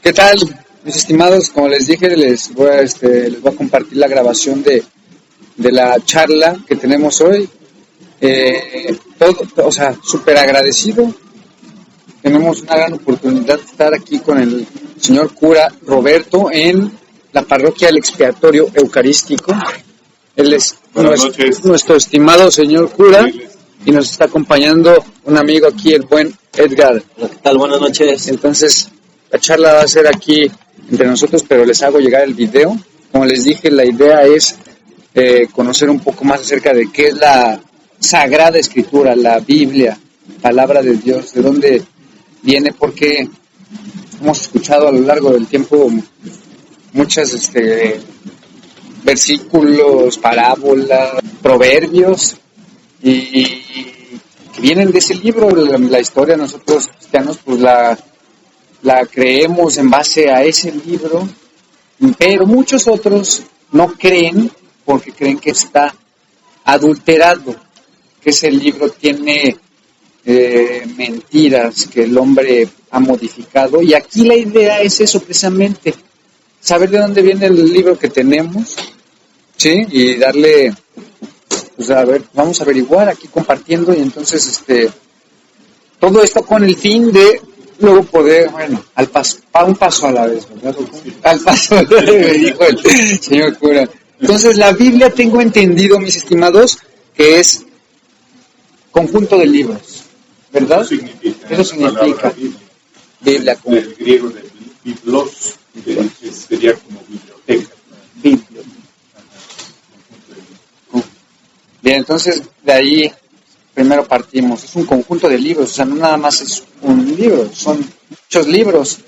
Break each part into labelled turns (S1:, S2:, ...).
S1: ¿Qué tal, mis estimados? Como les dije, les voy a compartir la grabación de la charla que tenemos hoy. Súper agradecido. Tenemos una gran oportunidad de estar aquí con el señor cura Roberto en la parroquia del Expiatorio Eucarístico. Él es nuestro estimado señor cura y nos está acompañando un amigo aquí, el buen Edgar.
S2: ¿Qué tal? Buenas noches.
S1: Entonces, la charla va a ser aquí entre nosotros, pero les hago llegar el video. Como les dije, la idea es conocer un poco más acerca de qué es la Sagrada Escritura, la Biblia, palabra de Dios, de dónde viene, porque hemos escuchado a lo largo del tiempo muchas versículos, parábolas, proverbios, y que vienen de ese libro. La historia, nosotros cristianos pues la creemos en base a ese libro, pero muchos otros no creen porque creen que está adulterado, que ese libro tiene mentiras que el hombre ha modificado. Y aquí la idea es eso precisamente, saber de dónde viene el libro que tenemos, ¿sí? Y darle, pues a ver, vamos a averiguar aquí compartiendo, y entonces todo esto con el fin de luego poder, a un paso a la vez, ¿verdad? Al paso, me dijo el señor cura. Entonces, la Biblia, tengo entendido, mis estimados, que es conjunto de libros, ¿verdad? Eso significa Biblia, como
S3: del griego de biblos, que sería como biblioteca.
S1: Bien, entonces de ahí primero partimos. Es un conjunto de libros, o sea, no nada más es un libro, son muchos libros.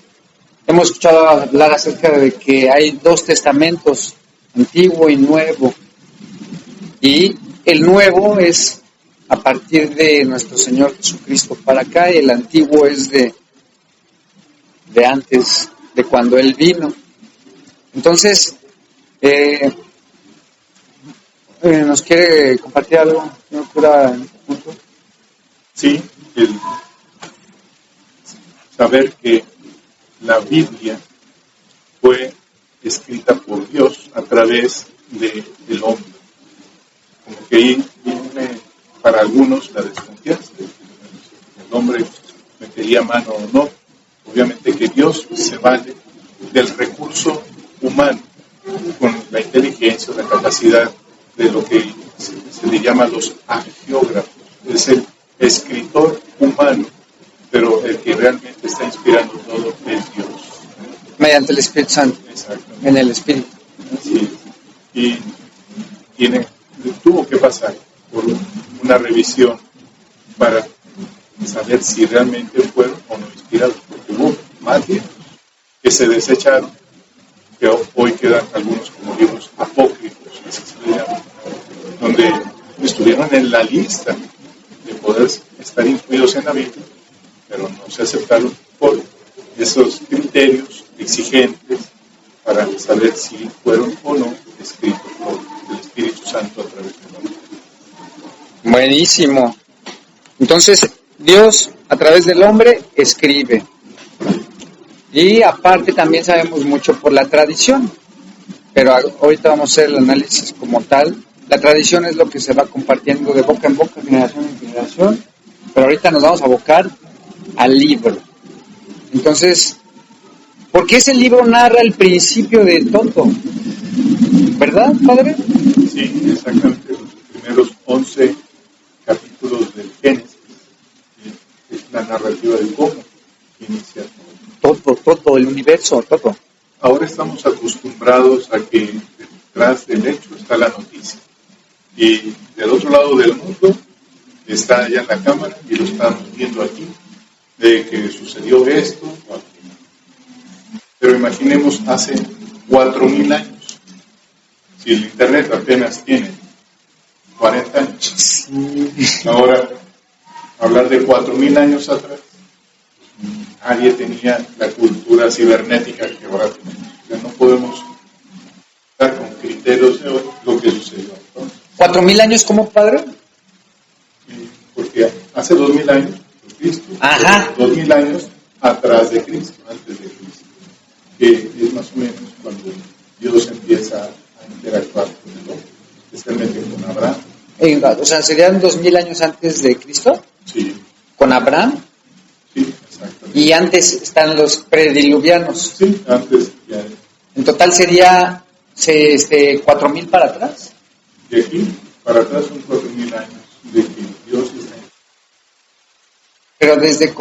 S1: Hemos escuchado hablar acerca de que hay 2 testamentos, Antiguo y Nuevo. Y el Nuevo es a partir de nuestro Señor Jesucristo para acá, y el Antiguo es de antes, de cuando Él vino. Entonces, ¿nos quiere compartir algo, señor cura, en este punto?
S3: Sí, el saber que la Biblia fue escrita por Dios a través del hombre. Como que ahí viene para algunos la desconfianza de que el hombre metería mano o no. Obviamente que Dios se vale del recurso humano, con la inteligencia, la capacidad de lo que se le llama los agiógrafos. Es el escritor humano, pero el que realmente está inspirando todo es Dios.
S1: Mediante el Espíritu Santo.
S3: Exactamente.
S1: En el Espíritu.
S3: Sí. Y tuvo que pasar por una revisión para saber si realmente fueron o no inspirados, porque hubo más libros que se desecharon, que hoy quedan algunos como libros apócrifos, así se le llama, donde estuvieron en la lista de poder estar incluidos en la Biblia, pero no se aceptaron por esos criterios exigentes para saber si fueron o no escritos por el Espíritu Santo a través del hombre.
S1: Buenísimo. Entonces, Dios a través del hombre escribe. Y aparte también sabemos mucho por la tradición, pero ahorita vamos a hacer el análisis como tal. La tradición es lo que se va compartiendo de boca en boca, generación en generación, pero ahorita nos vamos a abocar al libro. Entonces, porque ese libro narra el principio de todo, ¿verdad, padre?
S3: Sí, exactamente. Los primeros 11 capítulos del Génesis es la narrativa de cómo inicia
S1: todo, el universo, todo.
S3: Ahora estamos acostumbrados a que detrás del hecho está la noticia. Y del otro lado del mundo está allá en la cámara y lo estamos viendo aquí, de que sucedió esto o aquello. Pero imaginemos hace 4,000 años. Si el Internet apenas tiene 40 años. Ahora, hablar de 4,000 años atrás, nadie tenía la cultura cibernética que ahora tenemos. Ya no podemos dar con criterios de hoy lo que sucedió entonces.
S1: 4,000 años como padre.
S3: Porque hace 2,000 años, Cristo,
S1: Ajá.
S3: 2,000 años atrás de Cristo, antes de Cristo. que es más o menos cuando Dios empieza a interactuar con el hombre, especialmente con Abraham.
S1: O sea, ¿serían 2000 años antes de Cristo?
S3: Sí,
S1: ¿Con Abraham?
S3: sí, exactamente.
S1: Y antes están los prediluvianos.
S3: Sí, antes ya.
S1: En total sería 4000 para atrás.
S3: De aquí para atrás son 4000 años de que Dios está en...
S1: Pero desde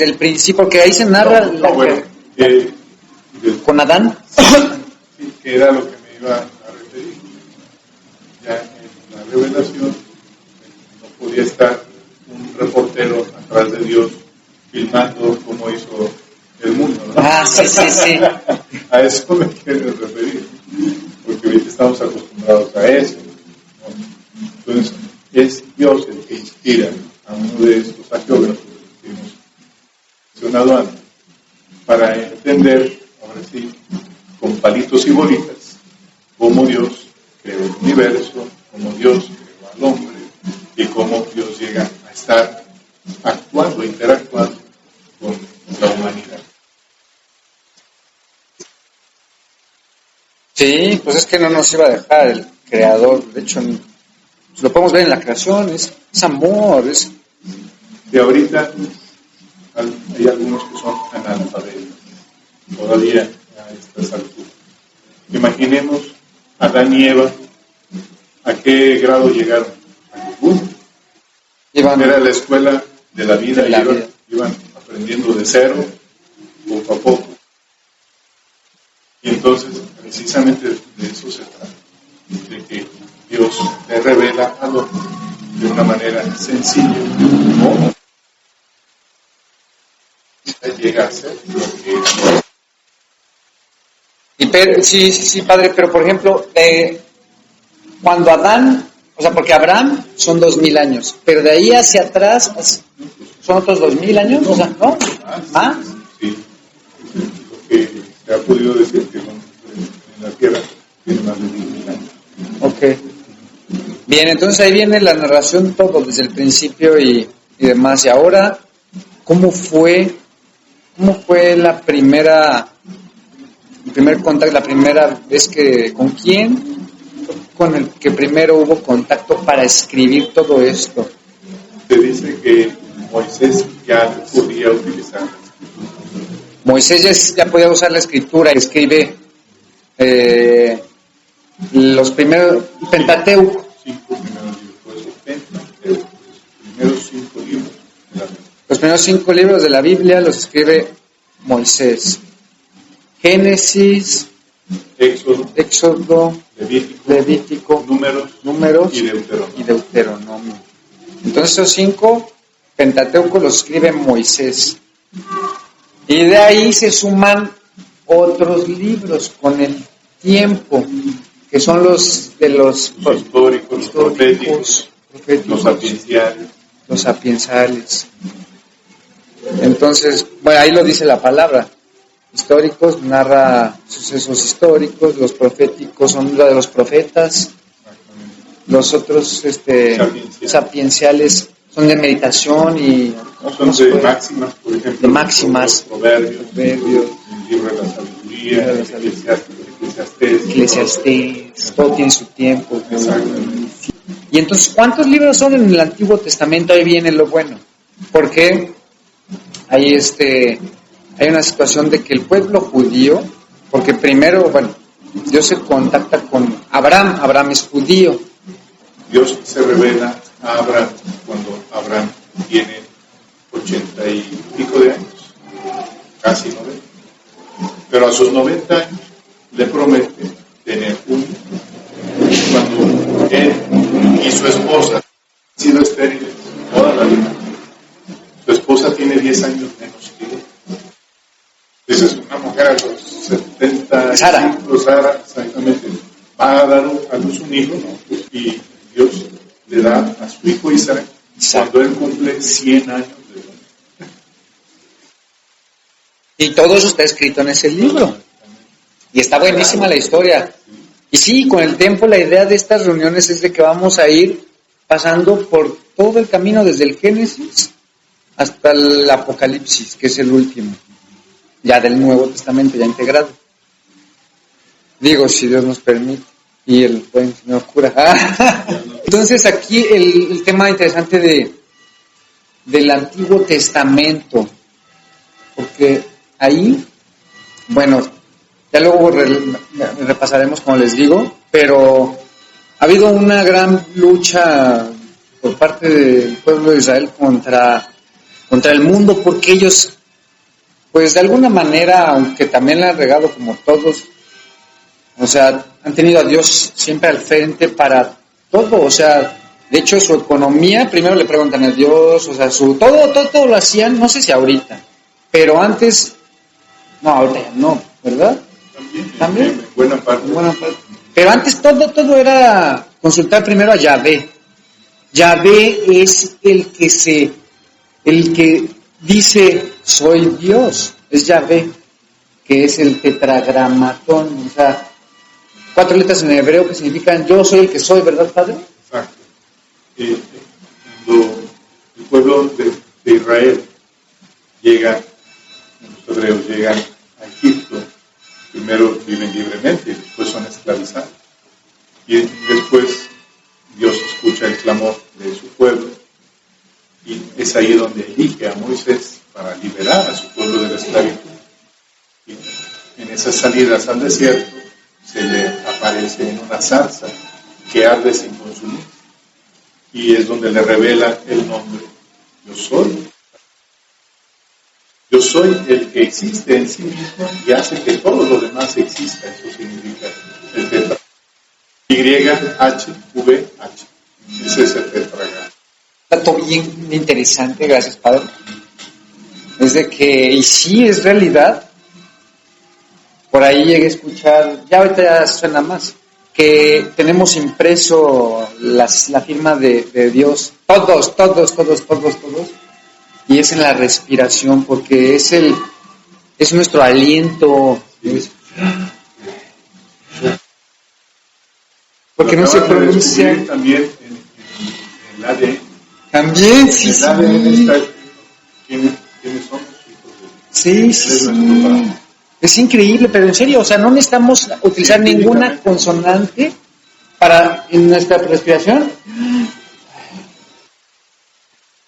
S1: el principio, que ahí se narra con Adán.
S3: Sí, que era lo que me iba a referir. Ya en la revelación no podía estar un reportero atrás de Dios filmando cómo hizo el mundo, ¿no?
S1: Ah, sí.
S3: A eso me quiero referir, porque ahorita estamos acostumbrados a eso, ¿no? Entonces, es Dios el que inspira a uno de estos geógrafos que hemos mencionado antes, para entender, ahora sí, con palitos y bolitas, cómo Dios creó el universo, cómo Dios creó al hombre, y cómo Dios llega a estar actuando, interactuando con la humanidad.
S1: Sí, pues es que no nos iba a dejar el creador. De hecho, pues lo podemos ver en la creación, es amor.
S3: Y ahorita hay algunos que son analfabetos, todavía a estas alturas. Imaginemos a Adán y Eva, ¿a qué grado llegaron? A ninguno. Era la escuela de la vida, iban aprendiendo de cero, poco a poco. Y entonces, precisamente de eso se trata, de que Dios le revela al hombre de una manera sencilla, ¿no? Llega a ser lo que...
S1: Sí, padre, pero por ejemplo, cuando Adán, o sea, porque Abraham son 2000 años, pero de ahí hacia atrás son otros 2000 años, o sea, ¿no? ¿Más?
S3: Sí, lo que se ha podido decir que en la Tierra tiene más de 10.000 años.
S1: Ok. Bien, entonces ahí viene la narración todo desde el principio y demás. Y ahora, ¿cómo fue el primer contacto, la primera vez con quién? Con el que primero hubo contacto para escribir todo esto.
S3: Se dice que Moisés ya podía utilizar.
S1: Moisés ya podía usar la escritura, escribe los primeros Pentateuco.
S3: 5 primeros libros, por eso Pentateuco, los primeros 5 libros de la Biblia.
S1: Los primeros 5 libros de la Biblia los escribe Moisés. Génesis, Éxodo, Levítico, Números y Deuteronomio. Entonces esos 5 Pentateuco los escribe Moisés. Y de ahí se suman otros libros con el tiempo, que son los
S3: históricos, proféticos, los sapienciales.
S1: Entonces, bueno, ahí lo dice la palabra. Históricos, narra sucesos históricos, los proféticos son la de los profetas, los otros sapienciales son de meditación y
S3: son de máximas, por ejemplo,
S1: de máximas,
S3: proverbios, el libro de la sabiduría, Eclesiastés,
S1: todo tiene su tiempo. Y entonces, ¿cuántos libros son en el Antiguo Testamento? Ahí viene lo bueno, porque hay una situación de que el pueblo judío, porque primero, Dios se contacta con Abraham es judío.
S3: Dios se revela a Abraham cuando Abraham tiene 80 y pico de años, casi 90. Pero a sus 90 años le promete tener un hijo. Cuando él y su esposa han sido estériles toda la vida, su esposa tiene 10 años menos que él. Entonces, una mujer a los 70
S1: Sara,
S3: exactamente, va a dar a luz un hijo, ¿no? Y Dios le da a su hijo Isaac cuando él cumple 100 años de edad.
S1: Y todo eso está escrito en ese libro. Y está buenísima la historia. Y sí, con el tiempo la idea de estas reuniones es de que vamos a ir pasando por todo el camino desde el Génesis hasta el Apocalipsis, que es el último. ya del Nuevo Testamento, ya integrado. Digo, si Dios nos permite, y el buen señor cura. Entonces aquí el tema interesante del Antiguo Testamento, porque ahí, bueno, ya luego repasaremos como les digo, pero ha habido una gran lucha por parte del pueblo de Israel contra el mundo, porque ellos, pues de alguna manera, aunque también la han regado como todos, o sea, han tenido a Dios siempre al frente para todo, o sea, de hecho su economía, primero le preguntan a Dios, o sea, todo lo hacían, no sé si ahorita, pero antes, no, ahorita ya no, ¿verdad? También.
S3: Buena parte.
S1: Pero antes todo era consultar primero a Yahvé. Yahvé es el que dice soy Dios, es Yahvé, que es el tetragramatón, o sea, 4 letras en hebreo que significan yo soy el que soy, ¿verdad, Padre?
S3: Exacto. Cuando el pueblo de Israel llega, los hebreos llegan a Egipto, primero viven libremente, después son esclavizados. Y después Dios escucha el clamor de su pueblo y es ahí donde elige a Moisés para liberar a su pueblo de la esclavitud. Y en esas salidas al desierto se le aparece en una zarza que arde sin consumir y es donde le revela el nombre. Yo soy el que existe en sí mismo y hace que todo lo demás exista. Eso significa el tetra. YHVH. Ese es el tetragrama.
S1: Dato bien interesante, gracias, Padre. Es de que, y sí es realidad, por ahí llegué a escuchar, ya ahorita ya suena más, que tenemos impreso la firma de Dios, todos, y es en la respiración, porque es nuestro aliento, porque no se pronuncia.
S3: También en el ADN.
S1: También, sí, sí.
S3: El ADN está ¿quiénes somos?
S1: Sí. Es increíble, pero en serio, o sea, no necesitamos utilizar ninguna consonante en nuestra respiración.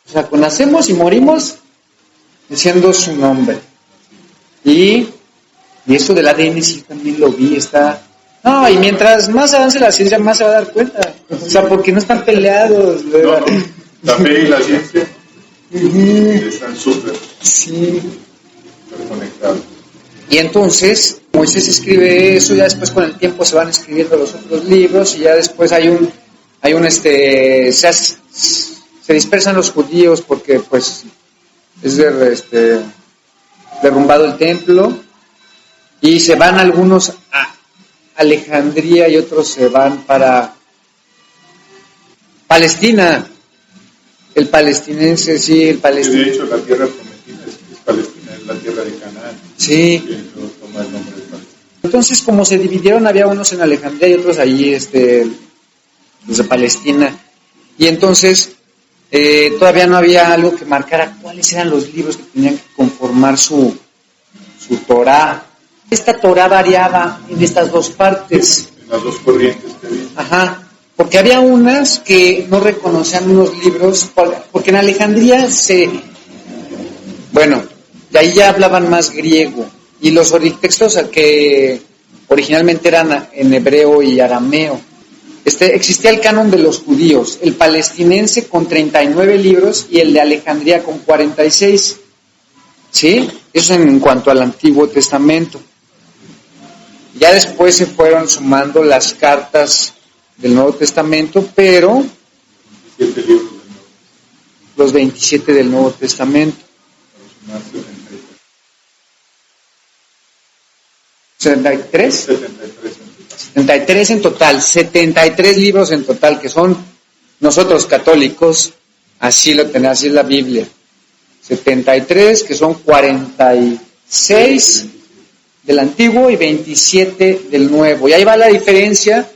S1: O sea, nacemos y morimos diciendo su nombre. Y eso del ADN sí también lo vi, está... No, y mientras más avance la ciencia, más se va a dar cuenta. O sea, porque no están peleados.
S3: No, la fe y la ciencia están súper conectados.
S1: Y entonces Moisés escribe eso, ya después con el tiempo se van escribiendo los otros libros y ya después se dispersan los judíos porque pues es derrumbado el templo y se van algunos a Alejandría y otros se van para Palestina. El palestinense, sí, el palestinense.
S3: De hecho, la tierra prometida es Palestina, es la tierra de Canaán.
S1: Sí.
S3: Que toma el nombre de Palestina.
S1: Entonces, como se dividieron, había unos en Alejandría y otros allí, los de Palestina. Y entonces, todavía no había algo que marcara cuáles eran los libros que tenían que conformar su Torá. Esta Torá variaba en estas dos partes.
S3: En las dos corrientes que había.
S1: Ajá, porque había unas que no reconocían unos libros, porque en Alejandría de ahí ya hablaban más griego, y los textos que originalmente eran en hebreo y arameo. Existía el canon de los judíos, el palestinense con 39 libros y el de Alejandría con 46. ¿Sí? Eso en cuanto al Antiguo Testamento. Ya después se fueron sumando las cartas del Nuevo Testamento, pero
S3: 27 libros del Nuevo.
S1: Los 27 del Nuevo Testamento. 73 en total, 73 libros en total, que son nosotros católicos, así es la Biblia. 73, que son 46 del Antiguo y 27 del Nuevo. Y ahí va la diferencia,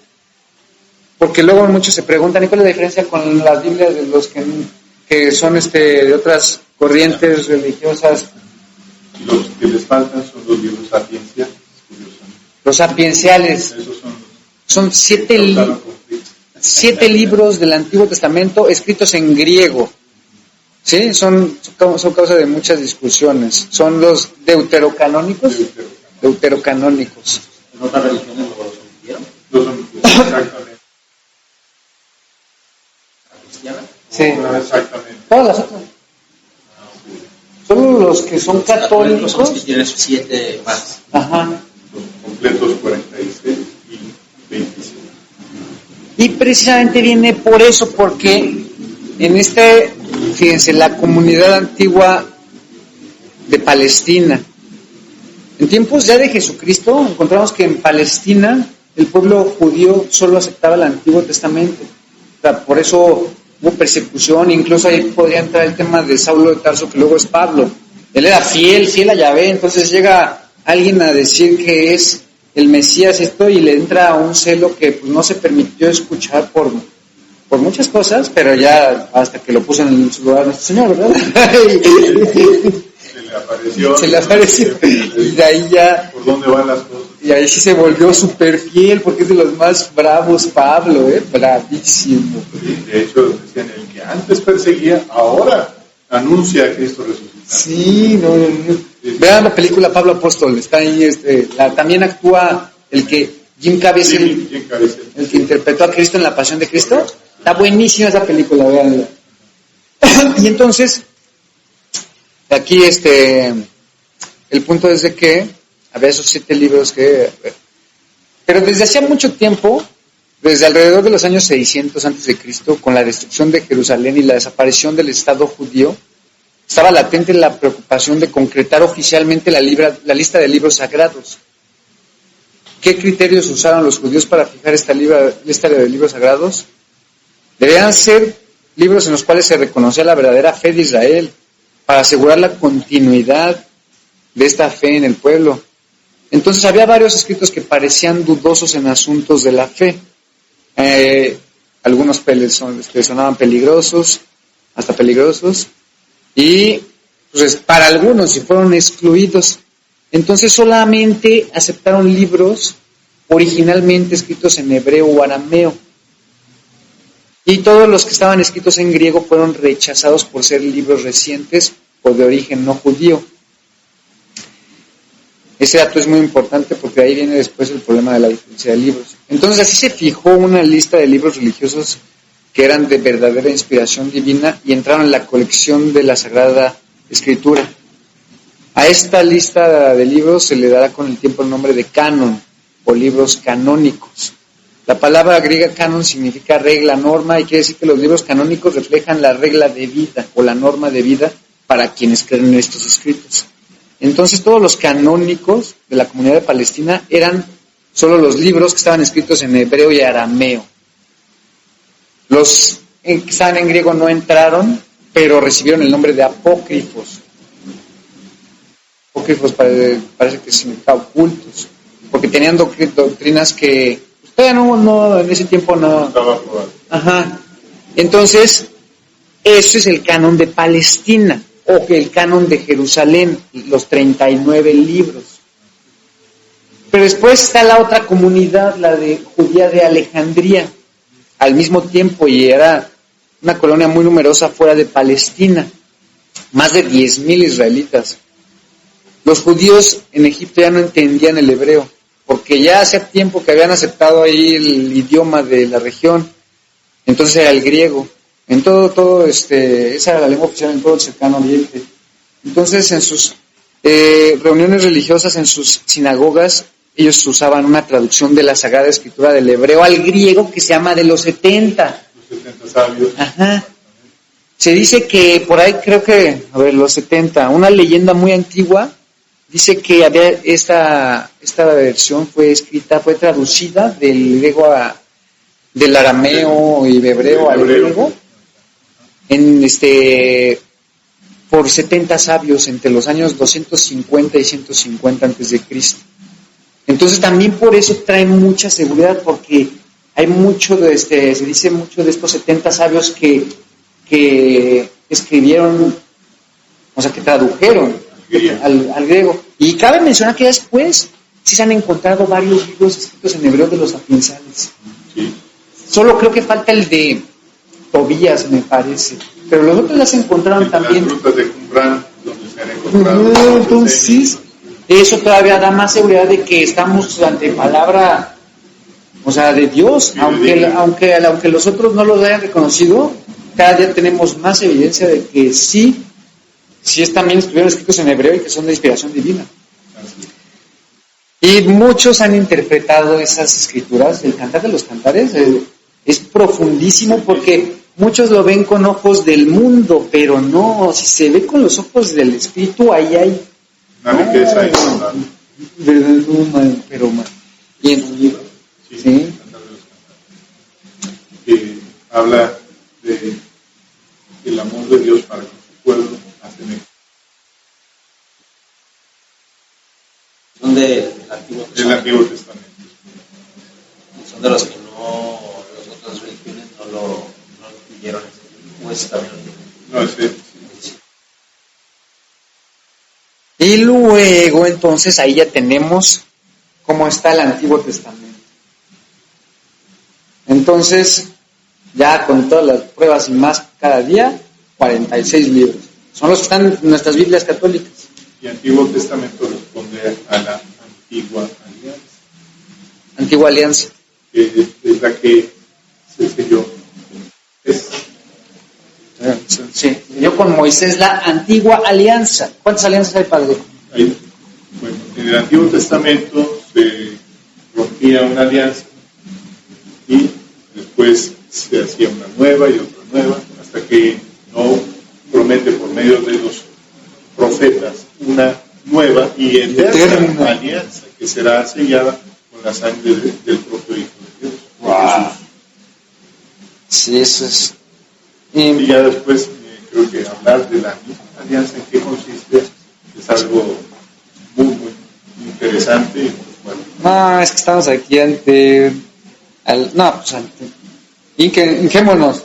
S1: porque luego muchos se preguntan, ¿y cuál es la diferencia con las Biblias de los que son de otras corrientes religiosas?
S3: Y los que les faltan son los libros sapienciales, curiosamente.
S1: Los sapienciales.
S3: Esos
S1: Son 7 libros del Antiguo Testamento escritos en griego. ¿Sí? Son causa de muchas discusiones. Son los deuterocanónicos. Deuterocanónicos.
S2: ¿En otras religiones los omitieron?
S3: Los omitieron, exactamente.
S2: ¿La cristiana?
S1: Sí.
S3: Exactamente.
S1: Todas las otras. Solo los que son católicos.
S2: Son los que tienen 7 más.
S1: Ajá.
S3: Los completos 46 y 27.
S1: Y precisamente viene por eso, porque en fíjense, la comunidad antigua de Palestina, en tiempos ya de Jesucristo, encontramos que en Palestina el pueblo judío solo aceptaba el Antiguo Testamento. O sea, por eso hubo persecución, incluso ahí podría entrar el tema de Saulo de Tarso, que luego es Pablo. Él era fiel a Yahvé, entonces llega alguien a decir que es el Mesías y le entra un celo que pues, no se permitió escuchar por muchas cosas, pero ya hasta que lo puso en su lugar nuestro Señor, ¿verdad? Se le apareció. Y de ahí ya...
S3: ¿Por dónde van las cosas?
S1: Y ahí sí se volvió súper fiel, porque es de los más bravos, Pablo, bravísimo.
S3: Sí, de hecho, decían, el que antes perseguía, ahora anuncia a Cristo resucitado.
S1: Sí, no. Vean la película Pablo Apóstol, está ahí, también actúa Jim Caviezel, el que interpretó a Cristo en La Pasión de Cristo. Está buenísima esa película, veanla. Y entonces, aquí el punto es de que había esos 7 libros pero desde hacía mucho tiempo, desde alrededor de los años 600 a.C., con la destrucción de Jerusalén y la desaparición del Estado judío, estaba latente la preocupación de concretar oficialmente la lista de libros sagrados. ¿Qué criterios usaron los judíos para fijar esta lista de libros sagrados? Debían ser libros en los cuales se reconocía la verdadera fe de Israel, para asegurar la continuidad de esta fe en el pueblo. Entonces había varios escritos que parecían dudosos en asuntos de la fe. Algunos sonaban peligrosos, hasta peligrosos, y pues para algunos si fueron excluidos. Entonces solamente aceptaron libros originalmente escritos en hebreo o arameo. Y todos los que estaban escritos en griego fueron rechazados por ser libros recientes o de origen no judío. Ese dato es muy importante porque ahí viene después el problema de la diferencia de libros. Entonces así se fijó una lista de libros religiosos que eran de verdadera inspiración divina y entraron en la colección de la Sagrada Escritura. A esta lista de libros se le dará con el tiempo el nombre de canon o libros canónicos. La palabra griega canon significa regla, norma, y quiere decir que los libros canónicos reflejan la regla de vida o la norma de vida para quienes creen en estos escritos. Entonces todos los canónicos de la comunidad de Palestina eran solo los libros que estaban escritos en hebreo y arameo. Los que estaban en griego no entraron, pero recibieron el nombre de apócrifos. Apócrifos parece que significa ocultos, porque tenían doctrinas que todavía no en ese tiempo no
S3: estaba aprobado.
S1: Ajá. Entonces, eso es el canon de Palestina, o el canon de Jerusalén, los 39 libros. Pero después está la otra comunidad, la de judía de Alejandría, al mismo tiempo, y era una colonia muy numerosa fuera de Palestina, más de 10,000 israelitas. Los judíos en Egipto ya no entendían el hebreo, porque ya hace tiempo que habían aceptado ahí el idioma de la región, entonces era el griego. En esa era la lengua oficial en todo el cercano oriente. Entonces, en sus reuniones religiosas, en sus sinagogas, ellos usaban una traducción de la Sagrada Escritura del hebreo al griego que se llama de los 70.
S3: Los 70 sabios.
S1: Ajá. Se dice que por ahí, creo que, los 70, una leyenda muy antigua, dice que había esta versión fue traducida del griego del arameo y de hebreo al griego, por 70 sabios entre los años 250 y 150 antes de Cristo. Entonces también por eso traen mucha seguridad, porque hay mucho se dice mucho de estos 70 sabios que escribieron, o sea, que tradujeron
S3: Griego.
S1: al griego. Y cabe mencionar que después sí se han encontrado varios libros escritos en hebreo de los sapiensales.
S3: Sí.
S1: Solo creo que falta el de Tobías, me parece. Pero los otros ya se encontraron también.
S3: Las rutas de Qumran, donde se han encontrado.
S1: Entonces, eso todavía da más seguridad de que estamos ante palabra, o sea, de Dios, aunque los otros no los hayan reconocido, cada día tenemos más evidencia de que sí también estuvieron escritos en hebreo y que son de inspiración divina. Y muchos han interpretado esas escrituras. El Cantar de los Cantares es profundísimo porque muchos lo ven con ojos del mundo, pero no, si se ve con los ojos del Espíritu, ahí hay
S3: una riqueza ahí.
S1: Pero mal. Y en un libro,
S3: Sí.
S1: ¿sí?
S3: El Cantar de los Cantares. Que habla del amor de Dios para con su pueblo hace
S2: Son del Antiguo
S3: del
S2: Testamento.
S3: Antiguo Testamento.
S2: Son de los que no, las otras religiones no incluyeron este, o ese también lo tienen.
S3: No, ese,
S1: Y luego, entonces, ahí ya tenemos cómo está el Antiguo Testamento. Entonces, ya con todas las pruebas y más cada día, 46 libros. Son los que están en nuestras Biblias católicas.
S3: y Antiguo Testamento responde a la Antigua Alianza,
S1: Antigua Alianza.
S3: que es la que se selló.
S1: Sí, yo con Moisés la Antigua Alianza. ¿Cuántas alianzas hay, padre?
S3: Bueno, en el Antiguo Testamento se rompía una alianza y después se hacía una nueva y otra nueva, hasta que no promete por medio de los profetas una nueva y eterna alianza que será sellada con la sangre del propio Hijo de Dios.
S1: Wow. Sí, eso es.
S3: Y ya después creo que hablar de la misma alianza en qué consiste es algo muy interesante. Y bueno,
S1: No, es que estamos aquí ante. Hinquémonos.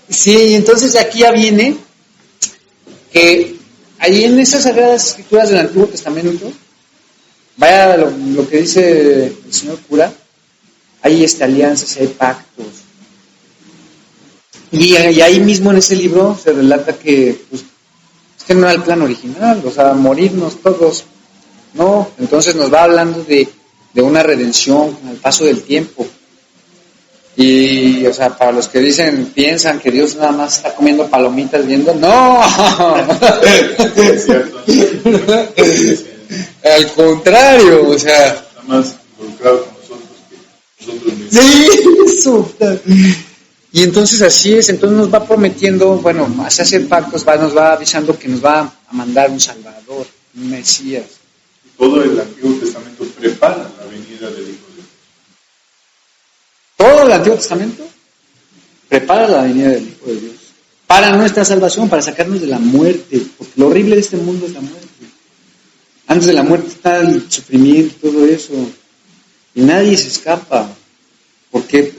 S1: Sí, entonces aquí ya viene que ahí en esas sagradas escrituras del Antiguo Testamento, vaya lo que dice el señor cura, hay alianzas, hay pactos. Y ahí mismo en ese libro se relata que pues, es que no era el plan original, o sea, morirnos todos. No, entonces nos va hablando de una redención con el paso del tiempo. Y, o sea, para los que piensan que Dios nada más está comiendo palomitas viendo, ¡no!
S3: es cierto.
S1: Al contrario, o sea...
S3: Está más involucrado con nosotros que nosotros mismos.
S1: Sí, eso. Y entonces así es, entonces nos va prometiendo, bueno, hace hacer pactos, nos va avisando que nos va a mandar un Salvador, un Mesías.
S3: Todo el Antiguo Testamento prepara la venida del Hijo de Dios.
S1: Todo el Antiguo Testamento prepara la venida del Hijo de Dios para nuestra salvación, para sacarnos de la muerte, porque lo horrible de este mundo es la muerte. Antes de la muerte está el sufrimiento, todo eso, y nadie se escapa, porque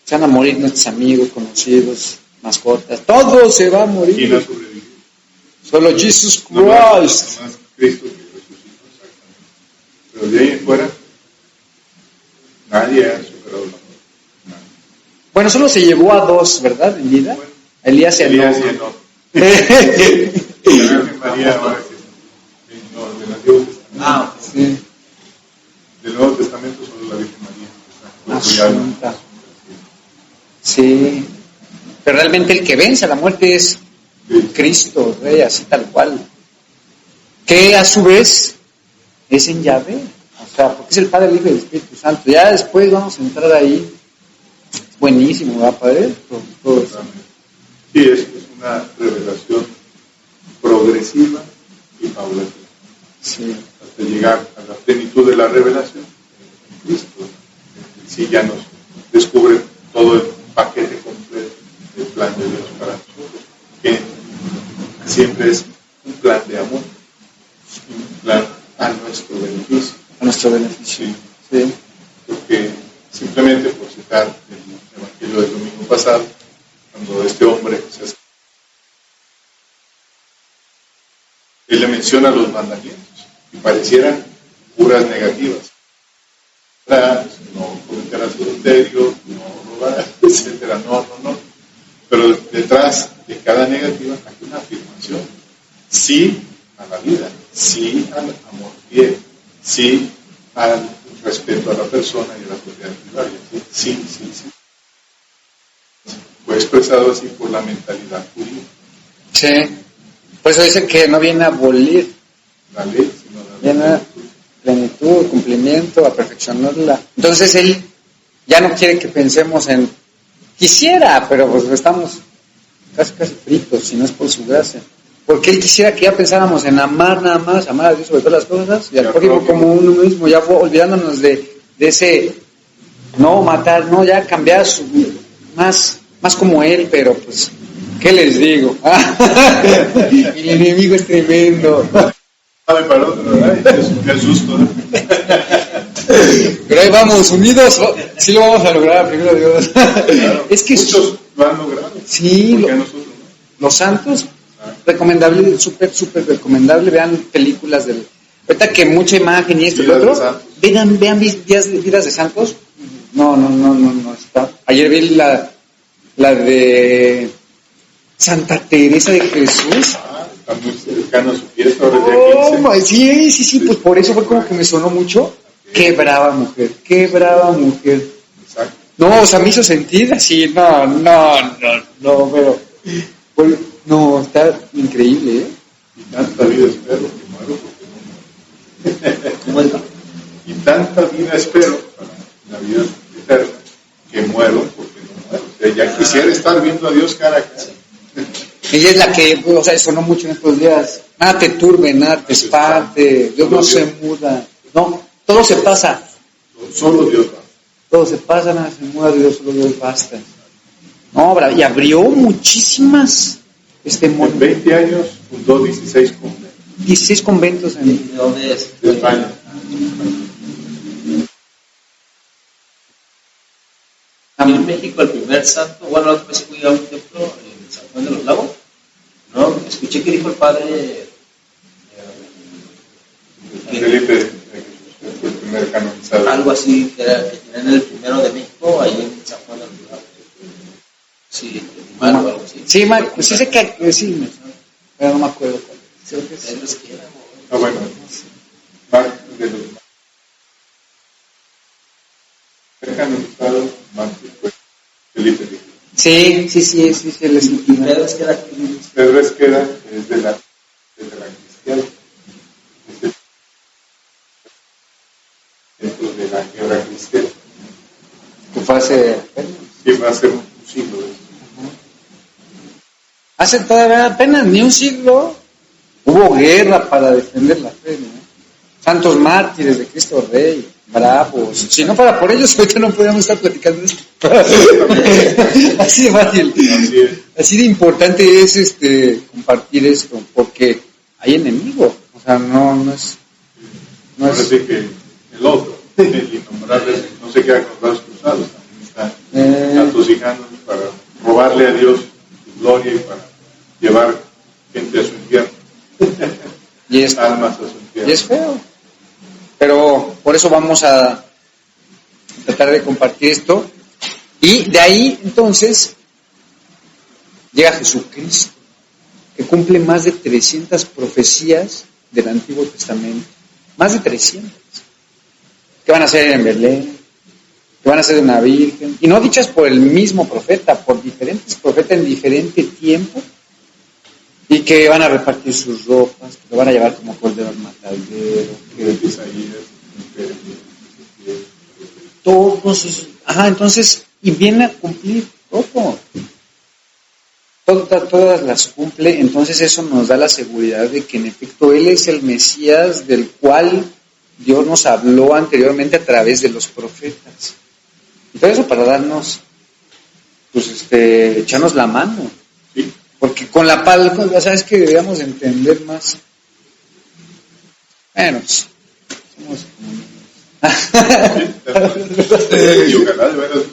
S1: se van a morir nuestros amigos, conocidos, mascotas, todo se va a morir.
S3: ¿Quién ha sobrevivido?
S1: Solo Jesus Christ.
S3: No más Cristo que resucitó, exactamente. Pero de ahí en fuera, nadie ha superado la muerte.
S1: Bueno, solo se llevó a 2, ¿verdad? En vida.
S3: Bueno,
S1: Elías y
S3: Elías
S1: Enoc.
S3: y Enoc. La Virgen María ahora que no, del Antiguo Testamento.
S1: Sí.
S3: Del Nuevo Testamento solo la Virgen María.
S1: Asunta. Sí. Pero realmente el que vence a la muerte es Cristo, Rey, así tal cual. Que a su vez es en Yahvé. O sea, porque es el Padre, el Hijo y el Espíritu Santo. Ya después vamos a entrar ahí. Es buenísimo, ¿verdad, Padre? Todo eso.
S3: Sí, es una revelación progresiva y paulatina.
S1: Sí.
S3: Hasta llegar a la plenitud de la revelación en Cristo. Sí, ya nos descubre todo el paquete completo del plan de Dios para nosotros, que siempre es un plan de amor, un plan a nuestro beneficio.
S1: A nuestro beneficio.
S3: Sí,
S1: Sí.
S3: porque simplemente por citar el Evangelio del domingo pasado, cuando este hombre se acerca Él le menciona los mandamientos y parecieran puras negativas. No cometerás adulterio, no robarás, etcétera, no. Pero detrás de cada negativa hay una afirmación. Sí a la vida, sí al amor fiel, sí al respeto a la persona y a la propiedad privada. Sí. Fue expresado así por la mentalidad judía.
S1: Sí. Por eso dice que no viene a abolir
S3: La ley, sino la
S1: viene a plenitud, cumplimiento, a perfeccionarla. Entonces él ya no quiere que pensemos en quisiera, pero pues estamos casi fritos, si no es por su gracia. Porque él quisiera que ya pensáramos en amar nada más, amar a Dios sobre todas las cosas y al prójimo como uno mismo, ya olvidándonos de ese no matar, no, ya cambiar más como él, pero pues, ¿qué les digo? El enemigo es tremendo.
S3: para otro, ¿verdad? Qué susto.
S1: Pero ahí vamos, unidos, sí lo vamos a lograr, primero Dios.
S3: Claro,
S1: Es que
S3: muchos lo han logrado.
S1: sí,
S3: ¿Por qué nosotros no?
S1: los santos, recomendable, súper recomendable, vean películas del... Ahorita que mucha imagen y esto y lo otro, vean vidas de santos. No está. Ayer vi la de Santa Teresa de Jesús.
S3: Está muy cercano a su fiesta, ahora es día 15.
S1: Sí, pues por eso fue como que me sonó mucho. Qué brava mujer.
S3: Exacto.
S1: No, o sea, me hizo sentir así, no, pero... Pues, no, está increíble, ¿eh?
S3: Y tanta vida espero que muero porque no.
S2: ¿Cómo es?
S3: Y tanta vida espero para la vida eterna que muero porque no muero. O sea, ya quisiera estar viendo a Dios cara a cara.
S1: Ella es la que, o sea, sonó mucho en estos días. Nada te turbe, nada te espante, Dios no se muda. No, todo se pasa.
S3: Solo Dios va.
S1: Todo se pasa, nada se muda, Dios, solo Dios basta. No, y abrió muchísimas.
S3: En 20 años fundó 16 conventos.
S1: 16 conventos en...
S2: ¿De dónde es?
S3: De España.
S2: Aquí en México el primer santo, bueno, la otra vez fui a un templo en San Juan de los Lagos, ¿no? Escuché que dijo el padre
S3: Felipe fue el primer canonizado.
S2: algo así, que tenían el primero de México, ahí en San Juan de los Lagos. Sí, o algo así.
S1: Sí, pues sí sé que sí, pero no me acuerdo cuál. Creo que sí.
S2: Ellos quieran,
S3: Bueno, parte de los canonizados más fue Felipe.
S1: Sí, él es el primero.
S2: Pedro Esqueda.
S3: Pedro Esqueda es de la cristiana. Dentro de la guerra cristiana.
S1: Que fue hace...
S3: Que va a ser un siglo de eso.
S1: Hace todavía apenas ni un siglo hubo guerra para defender la fe, ¿no? Santos mártires de Cristo Rey, bravos. Si no fuera por ellos, ahorita no podríamos estar platicando esto. Así de fácil. Así de importante es compartir esto, porque hay enemigo. O sea, no es...
S3: Parece que el otro, el innombrable, no se queda con los brazos cruzados, también está atosigando para robarle a Dios su gloria y para llevar gente a su infierno.
S1: Y es,
S3: almas a su infierno.
S1: Y es feo. Pero por eso vamos a tratar de compartir esto. Y de ahí, entonces, llega Jesucristo, que cumple más de 300 profecías del Antiguo Testamento. Más de 300. Que van a ser en Belén, que van a ser de una virgen. Y no dichas por el mismo profeta, por diferentes profetas en diferente tiempo. Y que van a repartir sus ropas, que lo van a llevar como cordero al matadero. Todos esos. Entonces, y viene a cumplir todo. Todas las cumple, entonces eso nos da la seguridad de que en efecto Él es el Mesías del cual Dios nos habló anteriormente a través de los profetas. Y todo eso para darnos, echarnos la mano.
S3: Sí.
S1: Porque con la palabra, ¿sabes que deberíamos entender más? Bueno, somos
S3: y ojalá de veras.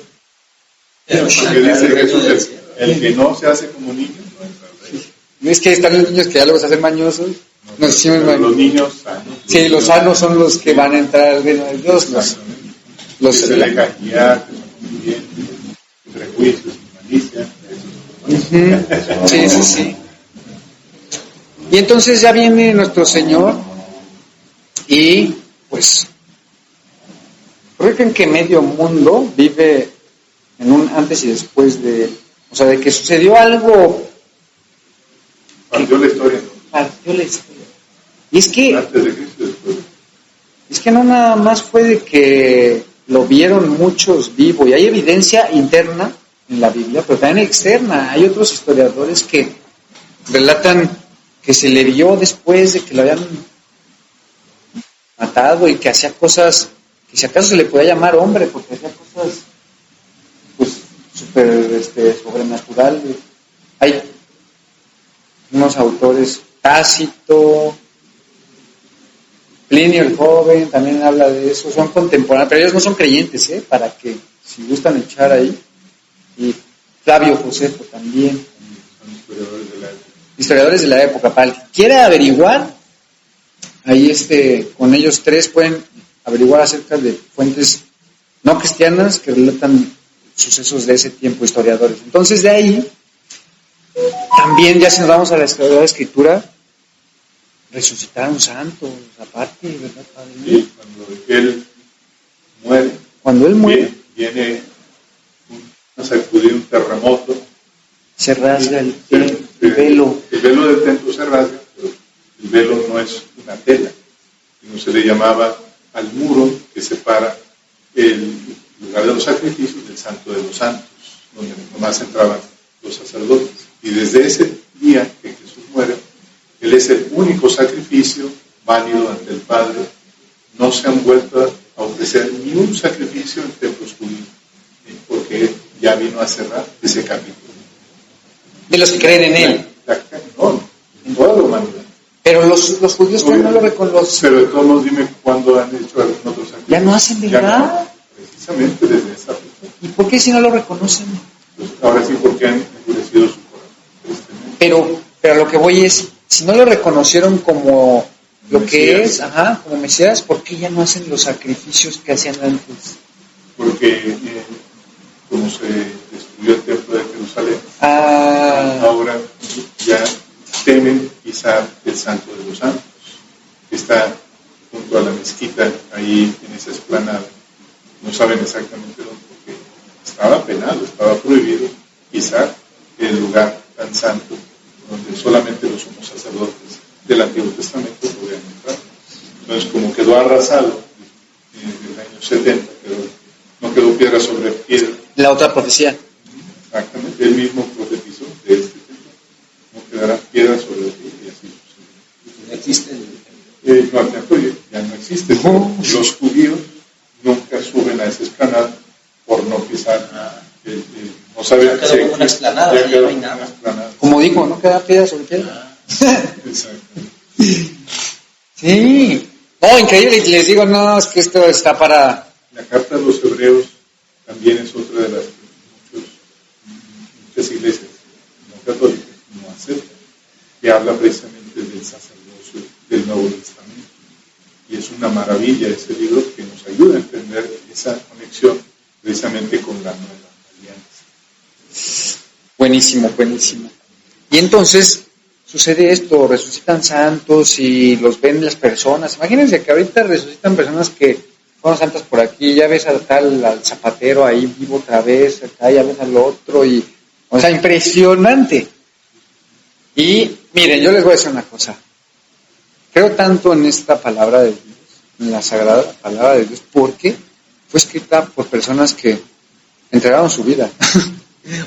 S3: Porque dice Jesús, el que no se hace como niño, no entra al reino.
S1: Es que están los niños que ya luego se hacen mañosos No, sí,
S3: los niños sanos.
S1: Sí, los sanos son los que van a entrar al reino de Dios. Los
S3: que se dejan guiar, que son muy bien, prejuicios y malicia.
S1: Sí, sí, sí. Y entonces ya viene nuestro Señor y pues creo que medio mundo vive en un antes y después de, o sea, de que sucedió algo.
S3: Partió la historia, ¿no?
S1: Partió la historia. Y es que,
S3: antes de Cristo, después.
S1: Es que no nada más fue de que lo vieron muchos vivo, y hay evidencia interna en la Biblia, pero también externa. Hay otros historiadores que relatan que se le vio después de que lo habían matado y que hacía cosas que si acaso se le podía llamar hombre, porque hacía cosas pues súper sobrenaturales. Hay unos autores, Tácito, Plinio el Joven también habla de eso, son contemporáneos, pero ellos no son creyentes, para que si gustan echar ahí. Y Flavio Josefo también.
S3: Son historiadores de la época.
S1: Historiadores de la época. Para el que quiera averiguar, ahí con ellos tres pueden averiguar acerca de fuentes no cristianas que relatan sucesos de ese tiempo, historiadores. Entonces de ahí, también ya si nos vamos a la Escritura, resucitaron santos, aparte, ¿verdad, Padre?
S3: Sí, cuando él muere.
S1: Cuando él muere,
S3: viene a sacudir un terremoto.
S1: Se rasga el velo.
S3: El velo del templo se rasga, pero el velo no es una tela, sino se le llamaba al muro que separa el lugar de los sacrificios del santo de los santos, donde nomás entraban los sacerdotes. Y desde ese día que Jesús muere, Él es el único sacrificio válido ante el Padre. No se han vuelto a ofrecer ni un sacrificio en templos judíos, porque Él ya vino a cerrar ese capítulo.
S1: De los que creen en Él.
S3: No, en toda la humanidad.
S1: Pero los judíos no lo reconocen.
S3: Pero de todos modos, dime cuándo han hecho algún otro sacrificio.
S1: Ya no hacen, ¿verdad?
S3: No, precisamente desde esa fecha.
S1: ¿Y por qué si no lo reconocen?
S3: Pues ahora sí, porque han endurecido su corazón.
S1: Pero lo que voy es, si no lo reconocieron como lo
S3: Mesías.
S1: que es, como Mesías, ¿por qué ya no hacen los sacrificios que hacían antes?
S3: Porque como se destruyó el templo de Jerusalén, ahora ya temen pisar el santo de los santos, que está junto a la mezquita, ahí en esa explanada. No saben exactamente dónde, porque estaba penado, estaba prohibido pisar el lugar tan santo, donde solamente los sumos sacerdotes del Antiguo Testamento podían entrar. Entonces, como quedó arrasado en el año 70, no quedó piedra sobre piedra.
S1: La otra profecía.
S3: Exactamente, él mismo profetizó de este templo. No quedará piedra sobre piedra y así sucede.
S2: No existe
S3: No, el templo ya no existe. Los judíos nunca suben a esa explanada por no pisar. No sabían
S2: que quedó como una explanada, ya no hay nada.
S1: Como dijo, no queda piedra sobre piedra.
S3: Exacto.
S1: Sí. No, increíble. Y les digo, no, es que esto está para...
S3: La carta de los hebreos también es otra de las muchas iglesias no católicas no aceptan, que habla precisamente del sacerdocio del Nuevo Testamento. Y es una maravilla ese libro que nos ayuda a entender esa conexión precisamente con la nueva alianza.
S1: Buenísimo, buenísimo. Y entonces sucede esto, resucitan santos y los ven las personas. Imagínense que ahorita resucitan personas que fueron santas por aquí, ya ves al zapatero ahí vivo otra vez, acá ya ves al otro, y o sea, impresionante. Y miren, yo les voy a decir una cosa. Creo tanto en esta palabra de Dios, en la sagrada palabra de Dios, porque fue escrita por personas que entregaron su vida.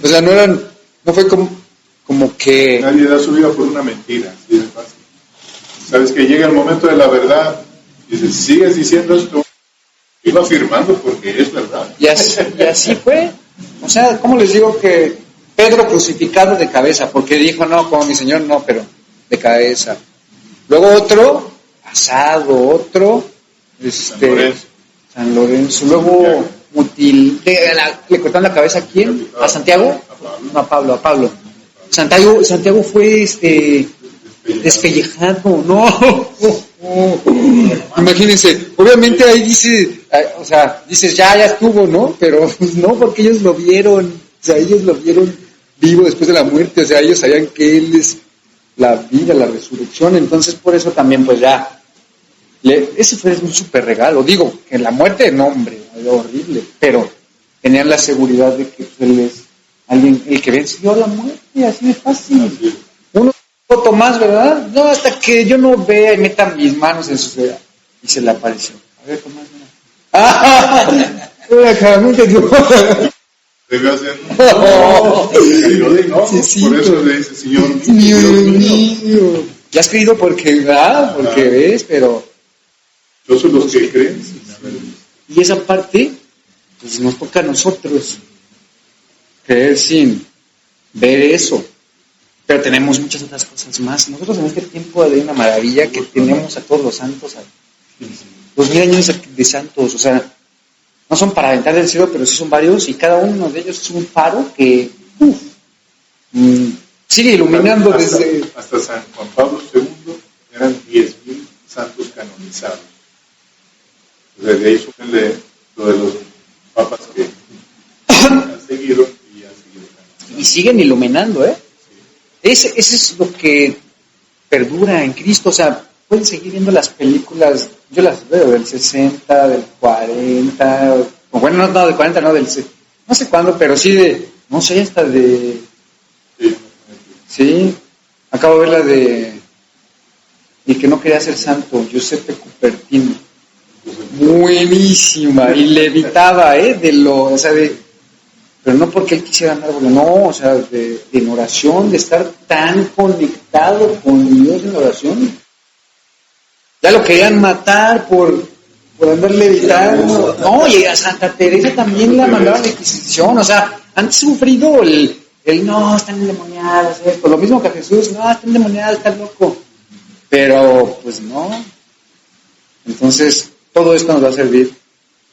S1: O sea, no fue como que...
S3: Nadie da su vida por una mentira, así de fácil. Sabes que llega el momento de la verdad, y dices, sigues diciendo esto, iba afirmando porque es verdad.
S1: Y así fue. O sea, ¿cómo les digo que Pedro crucificado de cabeza? Porque dijo, no, como mi Señor, no, pero de cabeza. Luego otro, asado, otro, San Lorenzo. Luego le cortaron la cabeza ¿a quién? ¿A Santiago? No, a Pablo. Santiago fue despellejado, no. Imagínense, obviamente ahí dice, o sea, dices, ya estuvo, ¿no? Pero pues, no, porque ellos lo vieron, o sea, ellos lo vieron vivo después de la muerte, o sea, ellos sabían que Él es la vida, la resurrección, entonces por eso también, pues ya, ese fue un súper regalo. Digo, que la muerte, no, hombre, era horrible, pero tenían la seguridad de que pues, Él es alguien, el que venció la muerte, así de fácil. Uno foto más, ¿verdad? No, hasta que yo no vea y meta mis manos en su vida. Y se le apareció. A ver, Tomás, mira. ¡Ah!
S3: Debió hacer. No,
S1: sí,
S3: por eso le dice, Señor
S1: Dios mío. Ya has creído porque ves, pero.
S3: Yo soy los que creen.
S1: Y esa parte, pues nos toca a nosotros creer sin ver eso. Pero tenemos muchas otras cosas más. Nosotros en este tiempo hay una maravilla que tenemos a todos los santos, 2000 años de santos, o sea, no son para aventar del cielo, pero sí son varios, y cada uno de ellos es un faro que sigue iluminando desde...
S3: Hasta San Juan Pablo II eran 10.000 santos canonizados. O sea, de ahí súmenle lo de los papas que han seguido y han seguido canonizados.
S1: Y siguen iluminando, ¿eh? Ese es lo que perdura en Cristo, o sea, pueden seguir viendo las películas, yo las veo del 60, del 40, o bueno, no del 40, no del... no sé cuándo, pero sí de, no sé, hasta de... Sí, acabo de ver la de... el que no quería ser santo, Giuseppe Cupertino. Buenísima, y levitaba, de lo, o sea, de... pero no porque él quisiera andar, no, o sea, en oración, de estar tan conectado con Dios en oración. Ya lo querían matar por andar levitando. No, y a Santa Teresa también la mandaron a la Inquisición, o sea, han sufrido el no, están endemoniados, por lo mismo que a Jesús, no, están endemoniados, están loco. Pero, pues no. Entonces, todo esto nos va a servir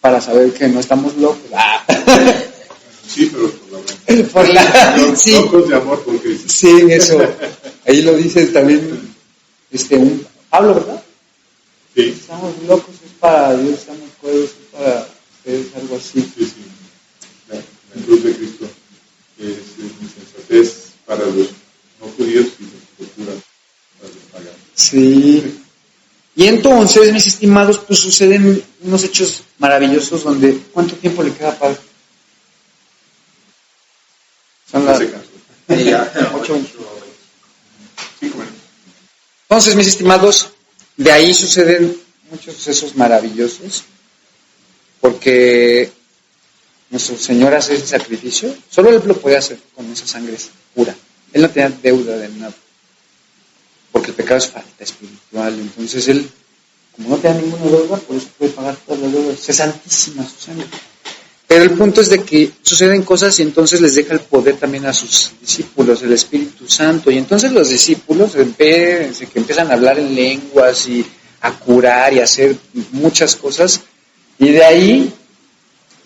S1: para saber que no estamos locos.
S3: Sí, pero por la
S1: sí.
S3: Locos de amor por Cristo.
S1: Sí, eso. Ahí lo dice también un Pablo, ¿verdad?
S3: Sí.
S1: Estamos locos, es para Dios, estamos cuerdos, es para ustedes, algo así.
S3: Sí. La cruz de Cristo es insensatez para los no judíos y locura para los paganos.
S1: Sí. Y entonces, mis estimados, pues suceden unos hechos maravillosos donde, ¿cuánto tiempo le queda para? Son las 8:20. Entonces, mis estimados, de ahí suceden muchos sucesos maravillosos, porque nuestro Señor hace ese sacrificio, solo Él lo podía hacer con esa sangre pura. Él no tenía deuda de nada, porque el pecado es falta espiritual. Entonces Él, como no tenía ninguna deuda, por eso puede pagar todas las deudas. Es santísima su sangre. Pero el punto es de que suceden cosas y entonces les deja el poder también a sus discípulos, el Espíritu Santo. Y entonces los discípulos que empiezan a hablar en lenguas y a curar y a hacer muchas cosas. Y de ahí,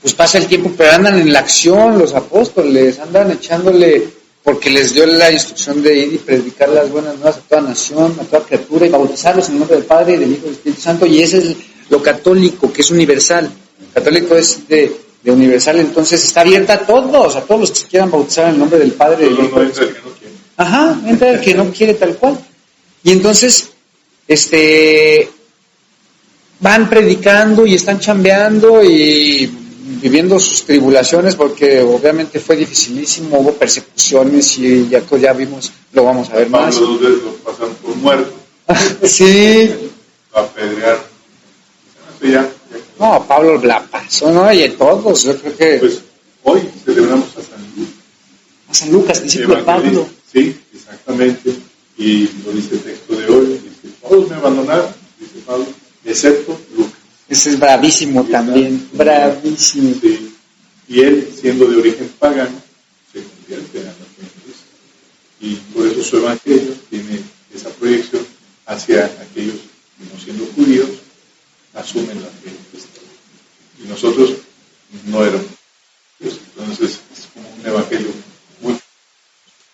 S1: pues pasa el tiempo, pero andan en la acción los apóstoles, andan echándole, porque les dio la instrucción de ir y predicar las buenas nuevas a toda nación, a toda criatura, y bautizarlos en el nombre del Padre y del Hijo y del Espíritu Santo. Y ese es lo católico, que es universal. Católico es de universal, entonces está abierta a todos los que se quieran bautizar en el nombre del Padre.
S3: No entra el que no quiere.
S1: Ajá, entra el que no quiere tal cual. Y entonces, van predicando y están chambeando y viviendo sus tribulaciones, porque obviamente fue dificilísimo, hubo persecuciones y ya vimos, lo vamos a ver más.
S3: Pablo 2 veces lo pasan por muerto.
S1: Sí.
S3: Va a apedrear. Ya.
S1: No, Pablo la pasó, ¿no? Y todos, yo creo que...
S3: Pues hoy celebramos a San Lucas.
S1: A San Lucas, discípulo de Pablo.
S3: Sí, exactamente. Y lo dice el texto de hoy, dice, todos me abandonaron, dice Pablo, excepto Lucas.
S1: Ese es bravísimo también, bravísimo.
S3: Sí. Y él, siendo de origen pagano, se convierte en la fe en Cristo. Y por eso su evangelio tiene esa proyección hacia aquellos que no siendo judíos, asumen la fe en Cristo. Y nosotros no éramos judíos. Entonces es como un evangelio muy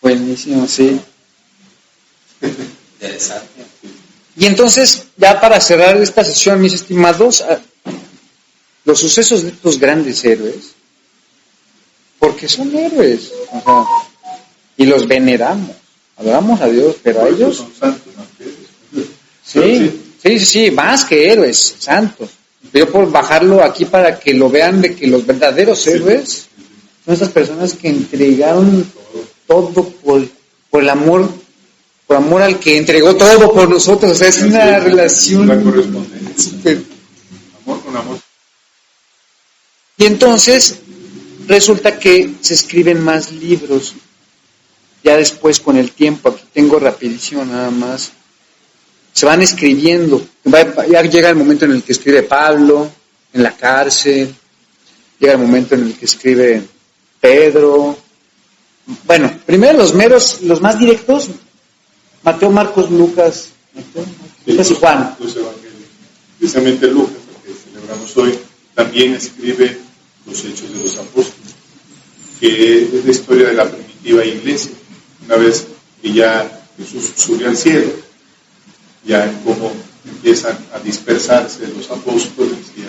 S1: buenísimo, sí.
S2: interesante.
S1: Y entonces, ya para cerrar esta sesión, mis estimados, los sucesos de estos grandes héroes, porque son héroes, o sea, y los veneramos, adoramos a Dios, pero a ellos...
S3: Son santos, ¿no?
S1: Sí, más que héroes, santos. Yo por bajarlo aquí para que lo vean de que los verdaderos héroes son esas personas que entregaron todo por el amor, por amor al que entregó todo por nosotros. O sea, es una relación...
S3: Una correspondencia. Amor con amor.
S1: Y entonces resulta que se escriben más libros. Ya después con el tiempo, aquí tengo rapidísimo nada más, se van escribiendo. Ya llega el momento en el que escribe Pablo en la cárcel, llega el momento en el que escribe Pedro. Bueno, primero los más directos, Mateo, Marcos, Lucas y Juan.
S3: Los evangelios. Precisamente Lucas, el que celebramos hoy, también escribe los Hechos de los Apóstoles, que es la historia de la primitiva iglesia. Una vez que ya Jesús subió al cielo, ya cómo empiezan a dispersarse los apóstoles y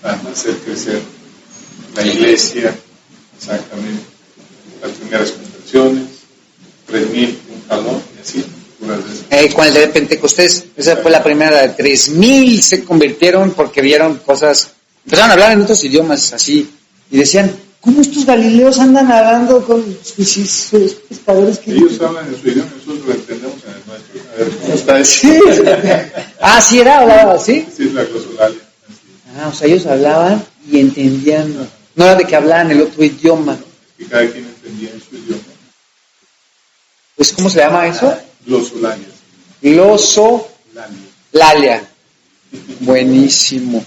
S3: a hacer crecer la iglesia, exactamente, las primeras conversiones, 3,000, un jalón, y así, unas veces.
S1: Con el de Pentecostés, esa fue la primera, de 3,000 se convirtieron porque vieron cosas, empezaron a hablar en otros idiomas así, y decían, ¿cómo estos galileos andan hablando con sus pescadores?
S3: Ellos hablan en su idioma, nosotros lo entendemos en el nuestro. A ver, ¿cómo está eso?
S1: Sí. Sí era, hablaba, ¿sí?
S3: Sí, es la glosolalia.
S1: O sea, ellos hablaban y entendían, no era de que hablaban el otro idioma.
S3: Y cada quien entendía en su idioma.
S1: Pues, ¿cómo se llama eso?
S3: Glosolalia.
S1: Glosolalia. Buenísimo.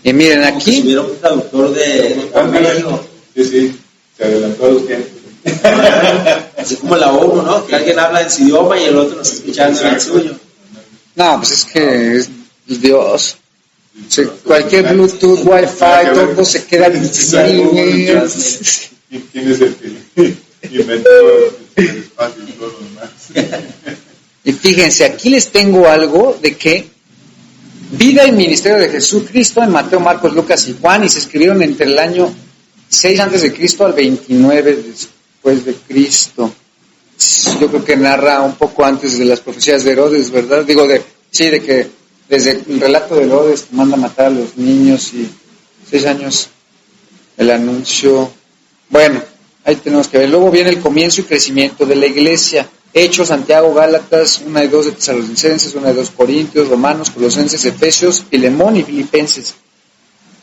S1: Y miren aquí.
S2: Si hubiera un traductor de México.
S3: Sí, se adelantó a los tiempos.
S2: Así como la ONU, ¿no? Que alguien habla en su idioma y el otro nos está escuchando en el suyo.
S1: No, pues es que es Dios. O sea, cualquier Bluetooth, Wi-Fi, todo se queda en
S3: ¿Quién es el que inventó el espacio y todo lo demás?
S1: Y fíjense, aquí les tengo algo de que vida y ministerio de Jesucristo en Mateo, Marcos, Lucas y Juan, y se escribieron entre el año 6 antes de Cristo al 29 después de Cristo. Yo creo que narra un poco antes de las profecías de Herodes, ¿verdad? Digo, de que desde el relato de Herodes que manda a matar a los niños y 6 años el anuncio. Bueno, ahí tenemos que ver. Luego viene el comienzo y crecimiento de la iglesia. Hechos, Santiago, Gálatas, 1 y 2 de Tesalonicenses, 1 y 2 Corintios, Romanos, Colosenses, Efesios, Filemón y Filipenses.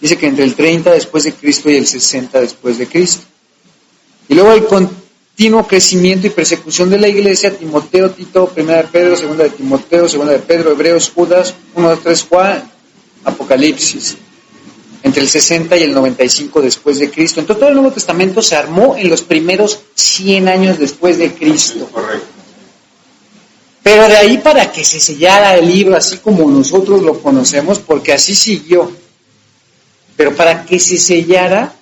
S1: Dice que entre el 30 después de Cristo y el 60 después de Cristo. Y luego el continuo crecimiento y persecución de la iglesia, Timoteo, Tito, 1 de Pedro, 2 de Timoteo, 2 de Pedro, Hebreos, Judas, 1, 2, 3, Juan, Apocalipsis. Entre el 60 y el 95 después de Cristo. Entonces todo el Nuevo Testamento se armó en los primeros 100 años después de Cristo.
S3: Correcto.
S1: Pero de ahí para que se sellara el libro así como nosotros lo conocemos, porque así siguió. Pero para que se sellara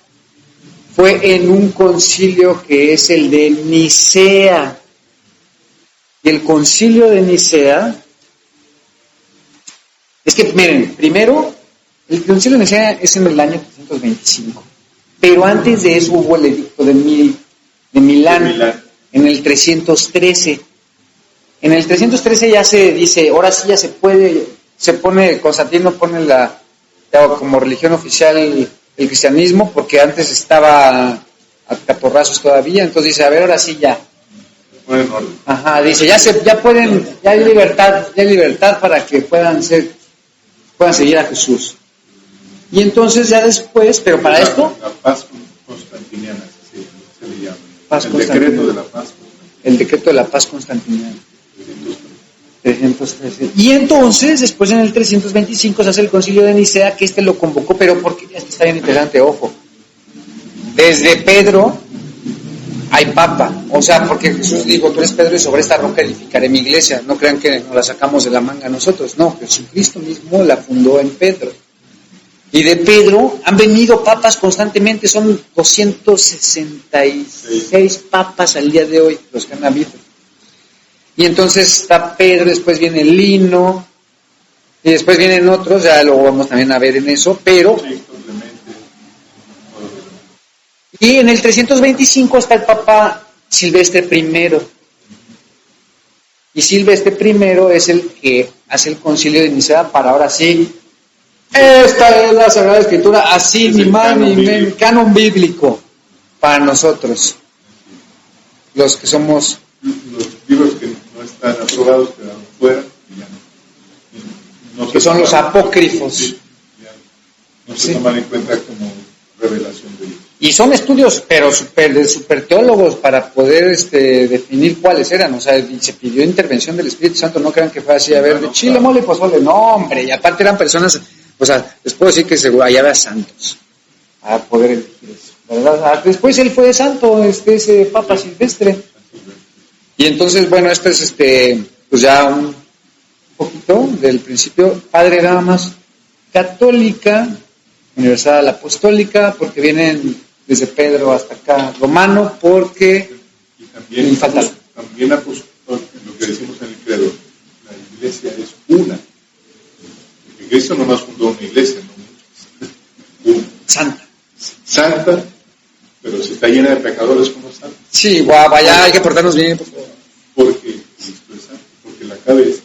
S1: fue en un concilio que es el de Nicea. Y el concilio de Nicea, es que miren, primero, el concilio de Nicea es en el año 325. Pero antes de eso hubo el edicto de Milán, en el 313. En el 313 ya se dice, ahora sí ya se puede, Constantino pone como religión oficial el cristianismo, porque antes estaba a caporrazos todavía, entonces dice, a ver, ahora sí ya.
S3: Bueno,
S1: Ajá, dice, ya hay libertad para que puedan seguir a Jesús. Y entonces ya después, pero para esto...
S3: La paz constantiniana, se le llama.
S1: El
S3: decreto de la paz.
S1: El decreto de la paz constantiniana. 313. Y entonces, después en el 325 se hace el concilio de Nicea, que lo convocó, pero porque esto está bien interesante, ojo. Desde Pedro hay papa, o sea, porque Jesús dijo, tú eres Pedro y sobre esta roca edificaré mi iglesia. No crean que nos la sacamos de la manga nosotros, no, Jesucristo mismo la fundó en Pedro. Y de Pedro han venido papas constantemente, son 266 papas al día de hoy los que han habido. Y entonces está Pedro, después viene Lino, y después vienen otros, ya lo vamos también a ver en eso, pero...
S3: Sí, Clemente.
S1: Y en el 325 está el Papa Silvestre I. Y Silvestre I es el que hace el concilio de Nicea para ahora sí. Esta es la Sagrada Escritura, así
S3: Es
S1: ni
S3: el
S1: más
S3: canon
S1: ni
S3: bíblico.
S1: menos, canon bíblico para nosotros, los que somos,
S3: Los libros que no están aprobados quedaron fuera y ya no
S1: que son los apócrifos.
S3: Sí, ya no se
S1: Sí.
S3: toman en cuenta como revelación de Dios.
S1: Y son estudios, pero de super teólogos para poder definir cuáles eran. O sea, y se pidió intervención del Espíritu Santo. No crean que fue así, a ver, de chile, mole y pozole. No, hombre. Y aparte eran personas, o sea, les puedo decir que allá había santos a poder elegir eso, ¿verdad? Después él fue santo, ese Papa Silvestre. Y entonces, bueno, esto es pues ya un poquito del principio. Padre, nada más católica, universal apostólica, porque vienen desde Pedro hasta acá, romano, porque
S3: Y también,
S1: Y fatal.
S3: también lo que decimos en el credo, la iglesia es una. Porque Cristo no más fundó una iglesia, no muchas. Una.
S1: santa.
S3: Santa, pero si está llena de pecadores como santa.
S1: Sí, vaya, hay que portarnos bien, por favor.
S3: Porque Cristo es santo, porque la cabeza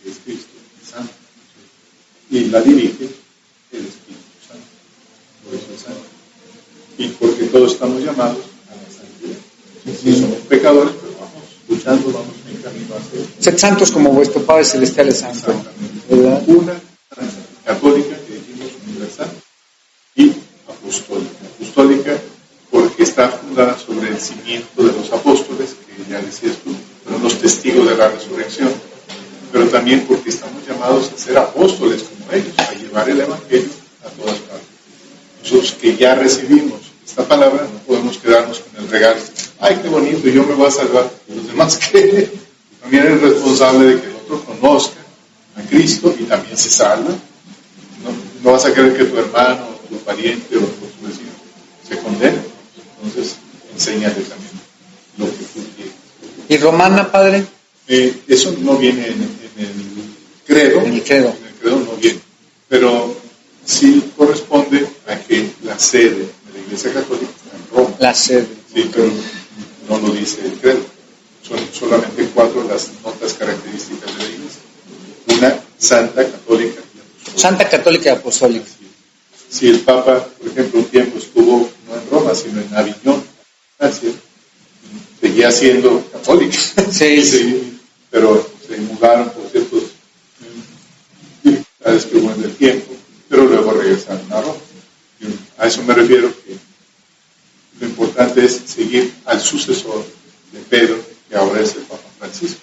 S3: que es Cristo es santo. Y la dirige el Espíritu Santo. Por eso es santo. Y porque todos estamos llamados a la santidad. Si somos pecadores, pero vamos luchando, vamos en camino hacia Él.
S1: Sed santos como vuestro Padre Celestial es santo. ¿Verdad?
S3: Una católica que decimos universal y apostólica. Apostólica porque está fundada sobre el cimiento de los apóstoles, que ya decías tú, fueron los testigos de la resurrección, pero también porque estamos llamados a ser apóstoles como ellos, a llevar el Evangelio a todas partes. Nosotros que ya recibimos esta palabra, no podemos quedarnos con el regalo. Ay, qué bonito, yo me voy a salvar. Y los demás que también eres responsable de que el otro conozca a Cristo y también se salva. No vas a querer que tu hermano, o tu pariente o tu vecino se condene. Entonces, enséñale también lo que tú quieres.
S1: ¿Y romana, Padre?
S3: Eso no viene en el credo.
S1: En el credo.
S3: En el credo no viene. Pero sí corresponde a que la sede de la Iglesia Católica está en Roma.
S1: La sede.
S3: Sí, pero no lo dice el credo. Son solamente 4 las notas características de la Iglesia. Una, santa, católica y apostólica.
S1: Santa Católica y Apostólica.
S3: Si el Papa, por ejemplo, un tiempo estuvo no en Roma, sino en Aviñón, Francia, seguía siendo católica.
S1: Sí.
S3: Sí, pero se mudaron por ciertos dificultades que hubo en el tiempo, pero luego regresaron a Roma. Y a eso me refiero, que lo importante es seguir al sucesor de Pedro, que ahora es el Papa Francisco.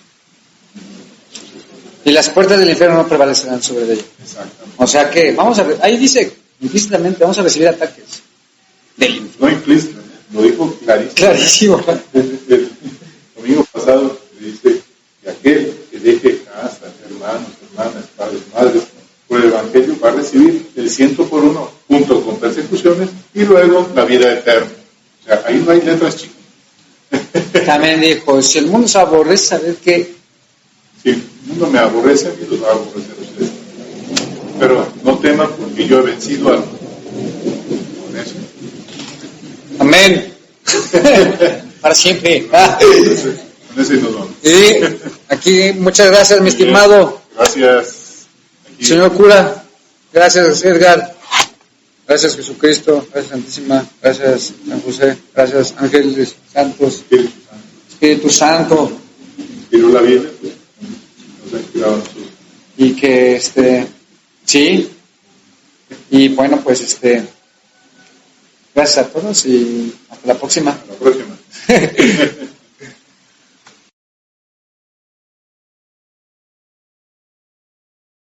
S1: Y las puertas del infierno no prevalecerán sobre ella.
S3: Exactamente.
S1: O sea que, ahí dice implícitamente, vamos a recibir ataques del infierno.
S3: No implícito, lo dijo clarísimo.
S1: Clarísimo.
S3: El domingo pasado le dice que aquel que deje casa, hermanos, hermanas, padres, madres, por el Evangelio va a recibir el 100 por 1 junto con persecuciones y luego la vida eterna. O sea, ahí no hay letras chicas.
S1: También dijo, si el mundo se aborrece, saber que
S3: Si el mundo me aborrece, a mí los va a aborrecer a ustedes. Pero no teman porque yo he vencido al mundo. Con eso.
S1: amén. Para siempre.
S3: Con eso y nos vamos.
S1: Y aquí, muchas gracias, mi estimado
S3: Gracias. Aquí.
S1: señor cura. Gracias, Edgar. Gracias, Jesucristo. Gracias, Santísima. Gracias, San José. Gracias, ángeles santos.
S3: Espíritu Santo.
S1: Espíritu Santo.
S3: Inspiró la Biblia, pues nos ha inspirado a nosotros.
S1: Y que, sí. Y bueno, pues, gracias a todos y hasta la próxima.
S3: Hasta la próxima.